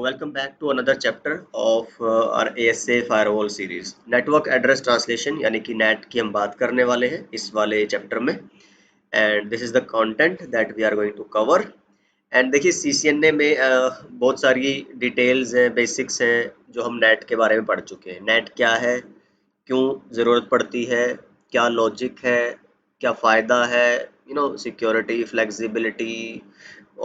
welcome back to another chapter of our ASA firewall series. Network address translation यानी कि net की हम बात करने वाले हैं इस वाले चैप्टर में and this is the content that we are going to cover. And देखिए CCNA में बहुत सारी डिटेल्स हैं, बेसिक्स हैं जो हम नेट के बारे में पढ़ चुके हैं। नेट क्या है, क्यों ज़रूरत पड़ती है, क्या लॉजिक है, क्या फ़ायदा है, security, flexibility,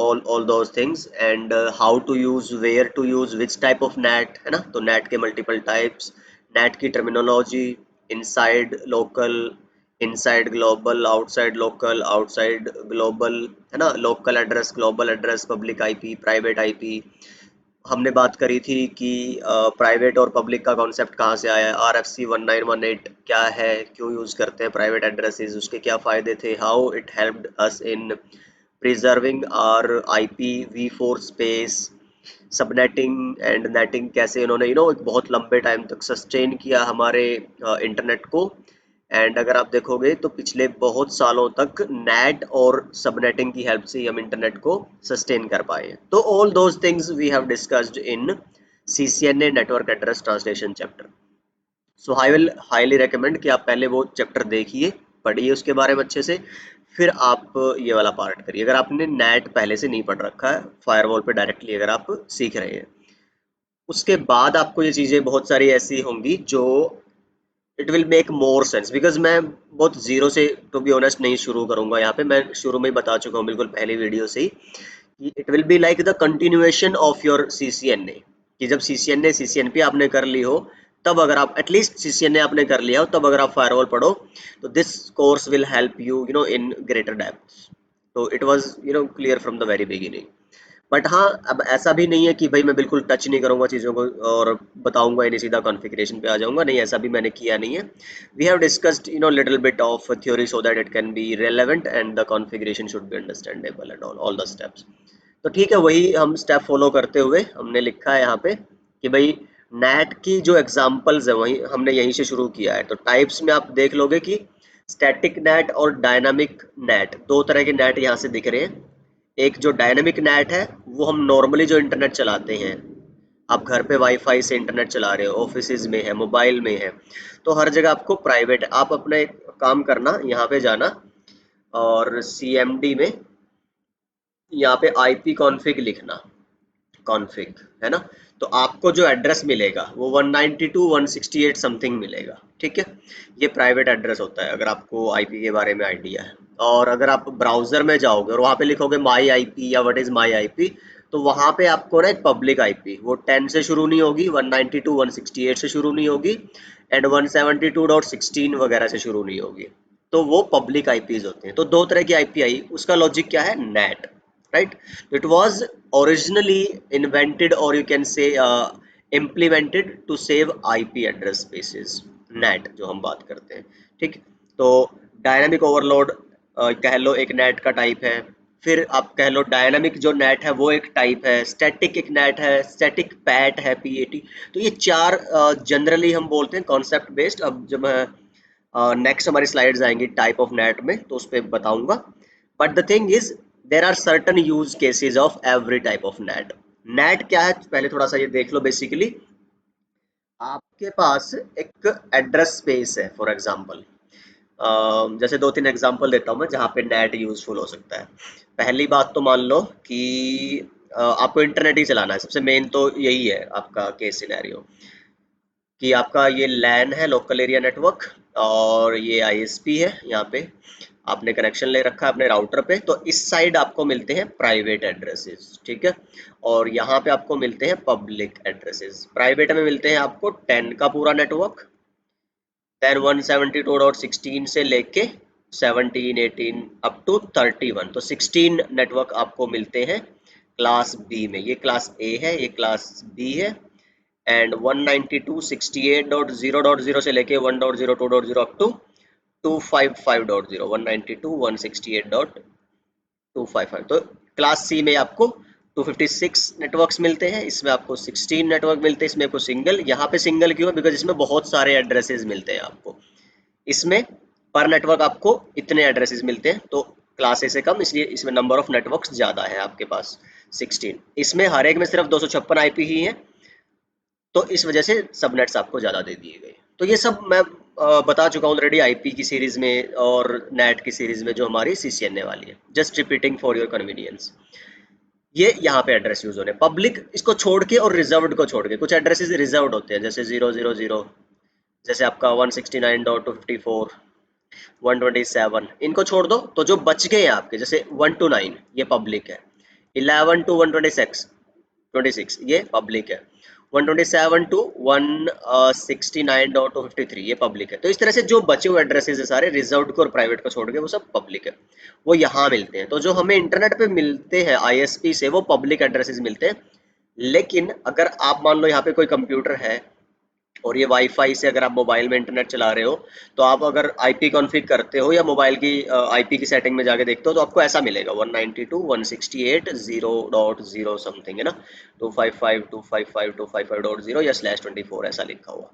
all those things and how to use, where to use, which type of net है ना। तो नेट के मल्टीपल टाइप्स, नेट की terminology, inside local, inside global, outside local, outside global, है ना। Local address, global address, public IP, private IP. हमने बात करी थी कि प्राइवेट और पब्लिक का कॉन्सेप्ट कहाँ से आया है, RFC 1918 क्या है, क्यों यूज़ करते हैं प्राइवेट एड्रेसेस, उसके क्या फ़ायदे थे, how it helped us in preserving our IPv4 space, subnetting and NATing कैसे इन्होंने एक बहुत लंबे टाइम तक सस्टेन किया हमारे इंटरनेट को। एंड अगर आप देखोगे तो पिछले बहुत सालों तक नेट और सबनेटिंग की हेल्प से ही हम इंटरनेट को सस्टेन कर पाए हैं। तो all those things we have discussed in CCNA network address translation chapter. So I will highly recommend कि आप पहले वो चैप्टर देखिए, पढ़िए उसके बारे में अच्छे से, फिर आप ये वाला पार्ट करिए। अगर आपने नेट पहले से नहीं पढ़ रखा है, फायरवॉल पे डायरेक्टली अगर आप सीख रहे हैं, उसके बाद आपको ये चीज़ें बहुत सारी ऐसी होंगी जो it will make more sense, because मैं बहुत जीरो से टू बी ऑनेस्ट नहीं शुरू करूंगा यहाँ पे। मैं शुरू में ही बता चुका हूँ बिल्कुल पहली वीडियो से ही कि it will be like the continuation of your CCNA, कि जब CCNA CCNP आपने कर ली हो, तब अगर आप एटलीस्ट CCNA आपने कर लिया हो, तब अगर आप फायरवॉल पढ़ो तो this course will help you in greater depth. तो it was clear from the very beginning. But हाँ, अब ऐसा भी नहीं है कि भाई मैं बिल्कुल टच नहीं करूंगा चीज़ों को और बताऊंगा ही नहीं, सीधा कॉन्फ़िगरेशन पे आ जाऊंगा, नहीं, ऐसा भी मैंने किया नहीं है। We have discussed little bit of theory so that it can be relevant and the configuration should be understandable and all the steps. तो ठीक है, वही हम स्टेप फॉलो करते हुए हमने लिखा है यहाँ पे कि भाई नेट की जो एग्जाम्पल्स है वही हमने यहीं से शुरू किया है। तो टाइप्स में आप देख लोगे कि स्टैटिक नेट और डायनामिक नेट, दो तरह के नेट यहाँ से दिख रहे हैं। एक जो डायनेमिक नेट है वो हम नॉर्मली जो इंटरनेट चलाते हैं, आप घर पे वाईफाई से इंटरनेट चला रहे हो, ऑफिस में है, मोबाइल में है, तो हर जगह आपको प्राइवेट, आप अपना एक काम करना, यहाँ पे जाना और CMD में यहाँ पे IP कॉन्फ़िग लिखना, कॉन्फ़िग है ना। तो आपको जो एड्रेस मिलेगा वो 192.168 समथिंग मिलेगा, ठीक है। ये प्राइवेट एड्रेस होता है अगर आपको IP के बारे में आइडिया है। और अगर आप ब्राउजर में जाओगे और वहाँ पे लिखोगे माई IP या व्हाट इज माई IP, तो वहाँ पे आपको ना एक पब्लिक IP, वो 10 से शुरू नहीं होगी, 192.168 से शुरू नहीं होगी एंड 172.16 वगैरह से शुरू नहीं होगी। तो वो पब्लिक IPs होते हैं। तो दो तरह की IP आई, उसका लॉजिक क्या है, net, right? It was originally invented, or you can say implemented to save IP address spaces, NAT जो हम बात करते हैं, ठीक। तो डायनामिक ओवरलोड कह लो एक नेट का टाइप है, फिर आप कह लो डायनामिक जो नेट है वो एक टाइप है, स्टैटिक एक नेट है, स्टैटिक पैट है, PAT। तो ये चार जनरली हम बोलते हैं कॉन्सेप्ट बेस्ड। अब जब नेक्स्ट हमारी स्लाइड्स आएंगी टाइप ऑफ नेट में तो उस पर बताऊंगा। But the thing is there are certain use cases of every type of NAT. NAT क्या है पहले थोड़ा सा ये देख लो। बेसिकली आपके पास एक एड्रेस स्पेस है, फॉर एग्जांपल जैसे दो तीन एग्जांपल देता हूँ मैं जहाँ पे नेट यूजफुल हो सकता है। पहली बात तो मान लो कि आपको इंटरनेट ही चलाना है, सबसे मेन तो यही है आपका केस सिनेरियो, कि आपका ये लैन है, लोकल एरिया नेटवर्क, और ये ISP है, यहाँ पे आपने कनेक्शन ले रखा है अपने राउटर पे। तो इस साइड आपको मिलते हैं प्राइवेट एड्रेसेस, ठीक है, और यहाँ पे आपको मिलते हैं पब्लिक एड्रेसेस। प्राइवेट में मिलते हैं आपको 10 का पूरा नेटवर्क, देन 172.16 से लेके 17, 18 अप टू 31, तो 16 नेटवर्क आपको मिलते हैं क्लास B में। ये क्लास A है, ये क्लास B है। एंड 192.68.0.0 से लेके 1.0.2.0 अप टू 255.0, 192.168.255। तो क्लास C में आपको 256 नेटवर्क्स मिलते हैं, इसमें आपको 16 नेटवर्क मिलते हैं, इसमें आपको सिंगल। यहाँ पे सिंगल क्यों है, बिकॉज इसमें बहुत सारे एड्रेसेस मिलते हैं आपको। इसमें पर नेटवर्क आपको इतने एड्रेसेस मिलते हैं, तो क्लास A से कम, इसलिए इसमें नंबर ऑफ नेटवर्क्स ज़्यादा है आपके पास। 16। इसमें हर एक में सिर्फ 256 आईपी ही है, तो इस वजह से सबनेट्स आपको ज़्यादा दे दिए गए। तो ये सब मैं बता चुका हूँ ऑलरेडी आईपी की सीरीज़ में और नेट की सीरीज़ में जो हमारी सीसीएनए वाली है। Just repeating for your convenience. ये यहाँ पे एड्रेस यूज होने पब्लिक इसको छोड़ के और रिजर्व्ड को छोड़ के, कुछ एड्रेसेस रिजर्व्ड होते हैं जैसे 000, जैसे आपका 169.254, 127, इनको छोड़ दो तो जो बच गए हैं आपके जैसे 1 to 9 ये पब्लिक है, 11 to 126 ये पब्लिक है, 127 to 169.253 ये पब्लिक है। तो इस तरह से जो बचे हुए एड्रेसेस है सारे रिजर्व्ड को और प्राइवेट को छोड़ के वो सब पब्लिक है, वो यहाँ मिलते हैं। तो जो हमें इंटरनेट पे मिलते हैं आईएसपी से वो पब्लिक एड्रेसेस मिलते हैं। लेकिन अगर आप मान लो यहाँ पे कोई कंप्यूटर है और ये वाईफाई से अगर आप मोबाइल में इंटरनेट चला रहे हो, तो आप अगर आईपी कॉन्फ़िग करते हो या मोबाइल की आईपी की सेटिंग में जाके देखते हो तो आपको ऐसा मिलेगा 192.168.0.0 समथिंग है ना, 255.255.255.0 या /24 ऐसा लिखा हुआ।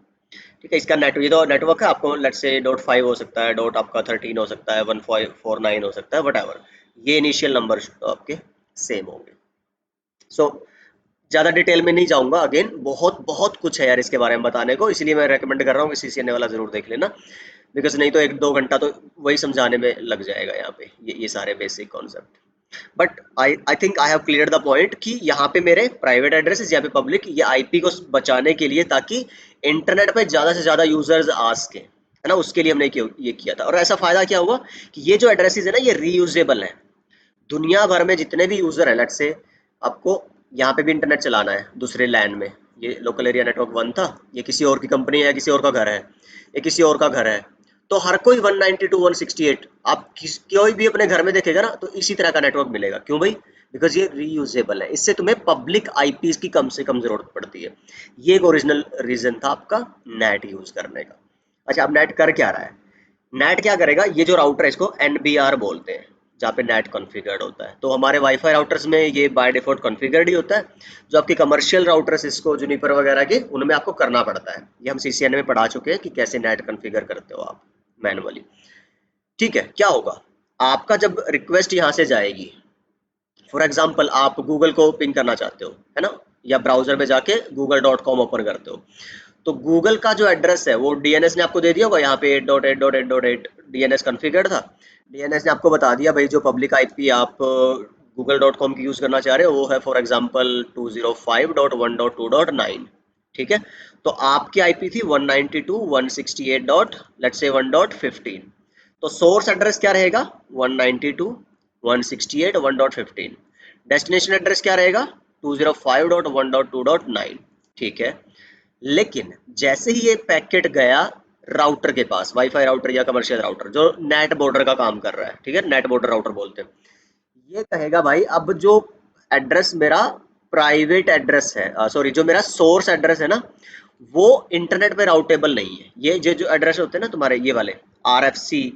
ठीक है, इसका नेट ये तो नेटवर्क है, आपको लेट्स से .5 हो सकता है, डॉट आपका 13 हो सकता है, 1549 हो सकता है, वट ये इनिशियल नंबर आपके सेम होंगे। सो ज़्यादा डिटेल में नहीं जाऊंगा, अगेन बहुत बहुत कुछ है यार इसके बारे में बताने को, इसलिए मैं रेकमेंड कर रहा हूँ कि सीसीएनए वाला ज़रूर देख लेना, बिकॉज नहीं तो 1-2 घंटा तो वही समझाने में लग जाएगा यहाँ पे, ये सारे basic concept. But I think I have clear the point कि यहाँ पे मेरे प्राइवेट एड्रेस यहाँ पे पब्लिक, ये आईपी को बचाने के लिए ताकि इंटरनेट पे ज़्यादा से ज़्यादा यूजर्स आ सके, है ना, उसके लिए हमने ये किया था। और ऐसा फ़ायदा क्या हुआ कि ये जो एड्रेसेस है ना ये रीयूजेबल है। दुनिया भर में जितने भी यूजर है, लेट्स से आपको यहाँ पे भी इंटरनेट चलाना है दूसरे लैंड में, ये लोकल एरिया नेटवर्क 1 था, ये किसी और की कंपनी है, किसी और का घर है, ये किसी और का घर है, तो हर कोई 192.168 आप कोई भी अपने घर में देखेगा ना तो इसी तरह का नेटवर्क मिलेगा। क्यों भाई? बिकॉज ये रीयूजेबल है, इससे तुम्हें पब्लिक आईपीज की कम से कम जरूरत पड़ती है। ये एक ओरिजिनल रीजन था आपका नेट यूज करने का। अच्छा, अब नेट कर क्या रहा है? नेट क्या करेगा, ये जो राउटर है इसको एनबीआर बोलते हैं, जहाँ पे नेट कॉन्फ़िगर्ड होता है। तो हमारे वाईफाई राउटर्स में ये बाय डिफॉल्ट कॉन्फ़िगर्ड ही होता है। जो आपके कमर्शियल राउटर्स इसको जूनिपर वगैरह के, उनमें आपको करना पड़ता है। ये हम सीसीएनए में पढ़ा चुके हैं कि कैसे नेट कॉन्फ़िगर करते हो आप मैनुअली। ठीक है, क्या होगा आपका जब रिक्वेस्ट यहाँ से जाएगी, फॉर एग्जाम्पल आप गूगल को पिंग करना चाहते हो, है ना, या ब्राउजर में जाके google.com ओपन करते हो, तो गूगल का जो एड्रेस है वो डीएनएस ने आपको दे दिया होगा, यहाँ पे 8.8.8.8 डीएनएस कॉन्फ़िगर्ड था। डीएनएस ने आपको बता दिया भाई जो पब्लिक आईपी आप google.com की यूज़ करना चाह रहे हो वो है फॉर एग्जांपल 205.1.2.9। ठीक है, तो आपकी आईपी थी 192.168 डॉट लेट्स से 1.15, तो सोर्स एड्रेस क्या रहेगा 192.168.1.15, डेस्टिनेशन एड्रेस क्या रहेगा 205.1.2.9। ठीक है, लेकिन जैसे ही ये पैकेट गया राउटर के पास, वाईफाई राउटर या कमर्शियल राउटर जो नेट बॉर्डर का काम कर रहा है, ठीक है, नेट बॉर्डर राउटर बोलते हैं, ये कहेगा भाई अब जो एड्रेस मेरा प्राइवेट एड्रेस है, सॉरी जो मेरा सोर्स एड्रेस है ना वो इंटरनेट पे राउटेबल नहीं है। ये जो एड्रेस होते हैं ना तुम्हारे ये वाले RFC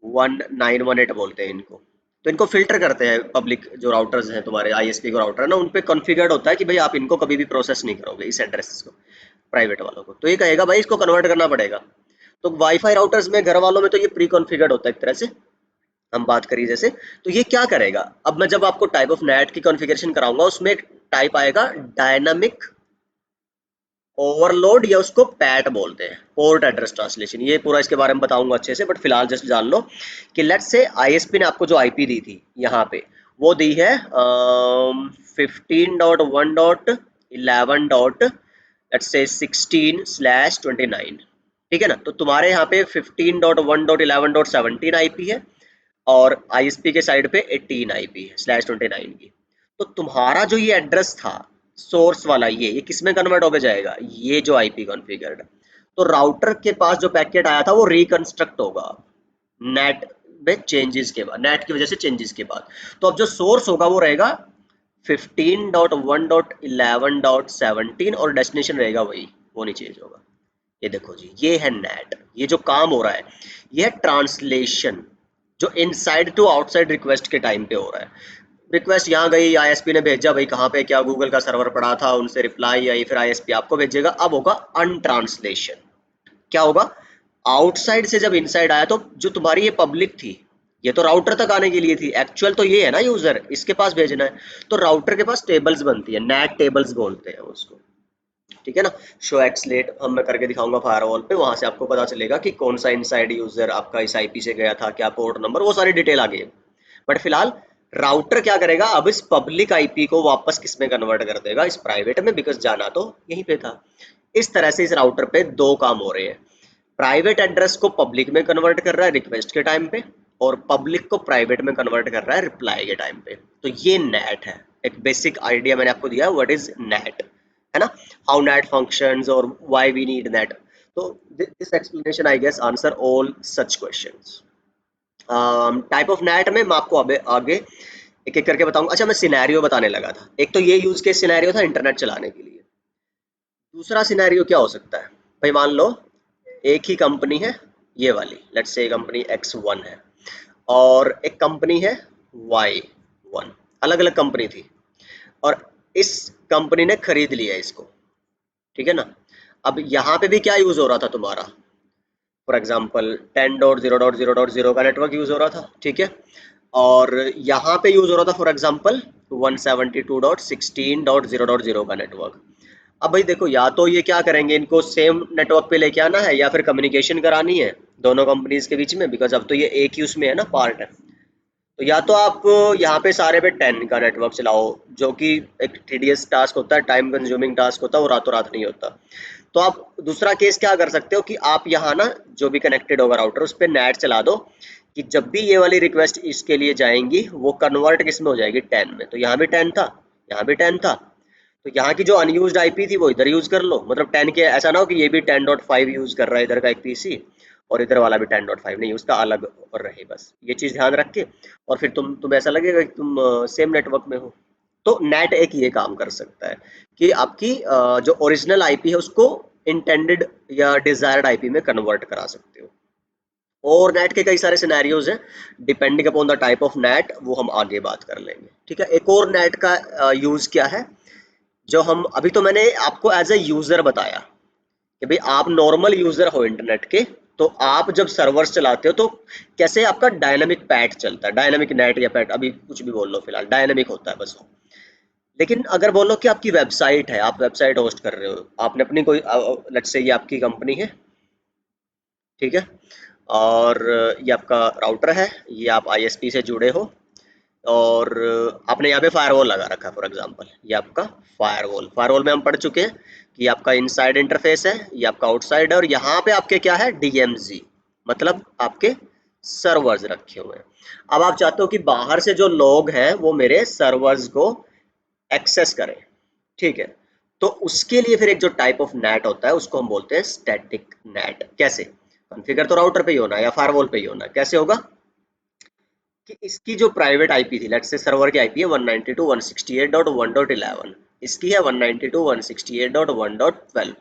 1918 बोलते हैं इनको, तो इनको फिल्टर करते हैं पब्लिक जो राउटर्स हैं तुम्हारे आईएसपी को राउटर है ना, उन पे कॉन्फ़िगर्ड होता है कि भाई आप इनको कभी भी प्रोसेस नहीं करोगे इस एड्रेस को, प्राइवेट वालों को। तो ये कहेगा भाई इसको कन्वर्ट करना पड़ेगा। तो वाईफाई राउटर्स में घर वालों में तो ये प्री कॉन्फ़िगर्ड होता है एक तरह से, हम बात करिए जैसे। तो ये क्या करेगा, अब मैं जब आपको टाइप ऑफ नेट की कॉन्फ़िगरेशन कराऊंगा उसमें एक टाइप आएगा डायनामिक ओवरलोड, या उसको पैट बोलते हैं, पोर्ट एड्रेस ट्रांसलेशन। ये पूरा इसके बारे में बताऊंगा अच्छे से, बट फिलहाल जस्ट जान लो कि लेट्स से आईएसपी ने आपको जो आईपी दी थी यहाँ पे वो दी है 15.1.11. Let's say 16/29। ठीक है ना, तो तुम्हारे यहाँ पे 15.1.11.17 आईपी है और आईएसपी के साइड पे 18 आईपी है /29 की। तो तुम्हारा जो ये एड्रेस था सोर्स वाला, ये किस में कन्वर्ट होकर जाएगा, ये जो आईपी कॉन्फ़िगर्ड। तो राउटर के पास जो पैकेट आया था वो रिकंस्ट्रक्ट होगा नेट में चेंजेस के बाद, नेट की वजह से चेंजेस के बाद। तो अब जो सोर्स होगा वो रहेगा 15.1.11.17 और डेस्टिनेशन रहेगा वही, वो नहीं चेंज होगा। ये देखो जी, ये है नेट, ये जो काम हो रहा है ये है ट्रांसलेशन, जो इनसाइड टू आउटसाइड रिक्वेस्ट के टाइम पे हो रहा है। रिक्वेस्ट यहाँ गई, आईएसपी ने भेजा भाई कहाँ पे, क्या गूगल का सर्वर पड़ा था, उनसे रिप्लाई आई, फिर आईएसपी आपको भेजेगा। अब होगा अनट्रांसलेशन। क्या होगा, आउटसाइड से जब इनसाइड आया तो जो तुम्हारी ये पब्लिक थी ये तो राउटर तक आने के लिए थी, एक्चुअल तो ये है ना यूजर, इसके पास भेजना है। तो राउटर के पास टेबल्स बनती है, नेट टेबल्स बोलते हैं उसको, ठीक है ना। शो एक्सलेट हम मैं करके दिखाऊंगा फायरवॉल पे, वहां से आपको पता चलेगा कि कौन सा इनसाइड यूजर आपका इस आईपी से गया था, क्या पोर्ट नंबर, वो सारी डिटेल आ गई है। बट फिलहाल राउटर क्या करेगा, अब इस पब्लिक आईपी को वापस किस में कन्वर्ट कर देगा, इस प्राइवेट में, बिकॉज जाना तो यहीं पे था। इस तरह से इस राउटर पे दो काम हो रहे हैं, प्राइवेट एड्रेस को पब्लिक में कन्वर्ट कर रहा है रिक्वेस्ट के टाइम पे, और पब्लिक को प्राइवेट में कन्वर्ट कर रहा है रिप्लाई के टाइम पे। तो ये नेट है, एक बेसिक आइडिया मैंने आपको दिया, व्हाट इज नेट, है ना, हाउ नेट फंक्शंस और व्हाई वी नीड नेट। तो this explanation I guess answer all such questions. Type of NAT में मैं आपको आगे एक एक करके बताऊंगा। अच्छा, मैं सिनेरियो बताने लगा था, एक तो ये यूज केस सिनेरियो था इंटरनेट चलाने के लिए, दूसरा सिनेरियो क्या हो सकता है, भाई मान लो एक ही कंपनी है, ये वाली लेट्स से कंपनी X1 है, और एक कंपनी है Y1, अलग अलग कंपनी थी, और इस कंपनी ने खरीद लिया इसको, ठीक है ना। अब यहाँ पे भी क्या यूज हो रहा था तुम्हारा, फॉर एग्जाम्पल 10.0.0.0 का नेटवर्क यूज हो रहा था, ठीक है, और यहाँ पे यूज हो रहा था फॉर एग्जाम्पल 172.16.0.0 का नेटवर्क। अब भाई देखो, या तो ये क्या करेंगे, इनको सेम नेटवर्क पे लेके आना है, या फिर कम्युनिकेशन करानी है दोनों कंपनीज के बीच में, बिकॉज अब तो ये एक ही उसमें है ना, पार्ट है। तो या तो आप यहाँ पे सारे पे 10 का नेटवर्क चलाओ, जो कि एक टीडीएस टास्क होता है, टाइम कंज्यूमिंग टास्क होता है, वो रातों रात नहीं होता। तो आप दूसरा केस क्या कर सकते हो कि आप यहाँ ना जो भी कनेक्टेड होगा राउटर, उस पर नेट चला दो, कि जब भी ये वाली रिक्वेस्ट इसके लिए जाएंगी, वो कन्वर्ट किस में हो जाएगी, 10 में। तो यहाँ भी 10 था, यहाँ भी 10 था, तो यहाँ की जो अनयूज्ड आईपी थी वो इधर यूज कर लो, मतलब 10 के, ऐसा ना हो कि ये भी 10.5 यूज कर रहा है इधर का एक पीसी, और इधर वाला भी 10.5, नहीं, उसका अलग और रहे, बस ये चीज ध्यान रख के, और फिर तुम ऐसा लगेगा कि तुम सेम नेटवर्क में हो। तो नेट एक ये काम कर सकता है कि आपकी जो ओरिजिनल आईपी है उसको इंटेंडेड या डिजायर्ड आईपी में कन्वर्ट करा सकते हो। और नेट के कई सारे सिनेरियोज हैं, depending upon the type of net, वो हम आगे बात कर लेंगे, ठीक है। एक और नेट का यूज क्या है, जो हम अभी, तो मैंने आपको एज ए यूजर बताया कि भाई आप नॉर्मल यूजर हो इंटरनेट के, तो आप जब सर्वर्स चलाते हो तो कैसे आपका डायनामिक पैट चलता है, डायनामिक नेट या पैट, अभी कुछ भी बोल लो, फिलहाल डायनामिक होता है बस वो। लेकिन अगर बोलो कि आपकी वेबसाइट है, आप वेबसाइट होस्ट कर रहे हो, आपने अपनी कोई, लेट्स से ये आपकी कंपनी है, ठीक है, और ये आपका राउटर है, ये आप आईएसपी से जुड़े हो, और आपने यहाँ पे फायरवॉल लगा रखा है फॉर एग्जांपल, ये आपका फायरवॉल, फायरवॉल में हम पढ़ चुके हैं कि आपका इनसाइड इंटरफेस है, ये आपका आउटसाइड है, और यहाँ पे आपके क्या है, डीएमजी, मतलब आपके सर्वर्स रखे हुए हैं। अब आप चाहते हो कि बाहर से जो लोग हैं वो मेरे सर्वर्स को एक्सेस करें, ठीक है। तो उसके लिए फिर एक जो टाइप ऑफ नेट होता है उसको हम बोलते हैं स्टैटिक नेट। कैसे, कॉन्फ़िगर तो राउटर पे ही होना है या फायरवॉल पे ही होना है, कैसे होगा कि इसकी जो प्राइवेट आईपी थी, लेट्स से सर्वर की आईपी है 192.168.1.11, इसकी है 192.168.1.12।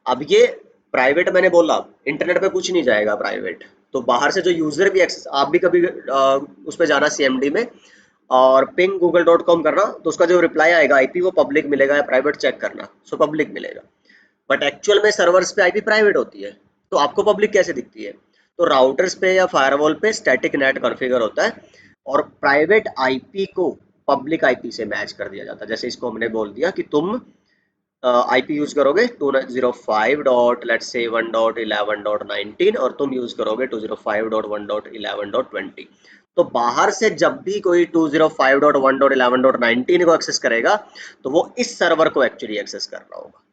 अब ये प्राइवेट मैंने बोला, इंटरनेट पे कुछ नहीं जाएगा प्राइवेट, तो बाहर से जो यूजर भी एक्सेस, आप भी कभी उस पर जाना सीएमडी में और पिंग google.com करना, तो उसका जो रिप्लाई आएगा आईपी वो पब्लिक मिलेगा, या प्राइवेट चेक करना, सो पब्लिक मिलेगा। बट एक्चुअल में सर्वर्स पे आईपी प्राइवेट होती है, तो आपको पब्लिक कैसे दिखती है। तो राउटर्स पे या फायरवॉल पे स्टैटिक नेट कॉन्फ़िगर होता है, और प्राइवेट आईपी को पब्लिक आईपी से मैच कर दिया जाता है। जैसे इसको हमने बोल दिया कि तुम आईपी यूज करोगे 205 डॉट लेट्स से 1.11.19, और तुम यूज करोगे 205.1.11.20। तो बाहर से जब भी कोई 205.1.11.19 को एक्सेस करेगा, तो वो इस सर्वर को एक्चुअली एक्सेस कर रहा होगा,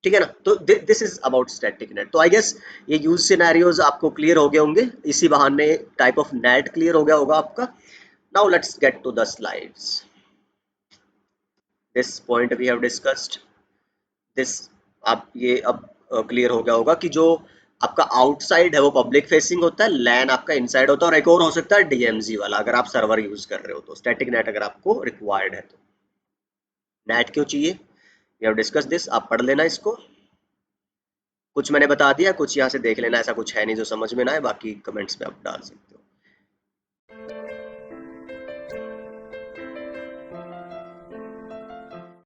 ठीक है ना। तो this is about static net. तो आई गेस ये यूज सिनेरियोज आपको क्लियर हो गए होंगे, इसी बहाने टाइप ऑफ नेट क्लियर हो गया होगा आपका। Now let's get to the slides, this point we have discussed this. आप ये अब क्लियर हो गया होगा कि जो आपका आउटसाइड है वो पब्लिक फेसिंग होता है, लैन आपका इनसाइड होता है, और एक और हो सकता है डीएमजी वाला, अगर आप सर्वर यूज कर रहे हो तो स्टैटिक नेट अगर आपको रिक्वायर्ड है तो। नेट क्यों चाहिए, वी हैव डिस्कस दिस, आप पढ़ लेना इसको, कुछ मैंने बता दिया, कुछ यहाँ से देख लेना, ऐसा कुछ है नहीं जो समझ में ना आए, बाकी कमेंट्स में आप डाल सकते हो।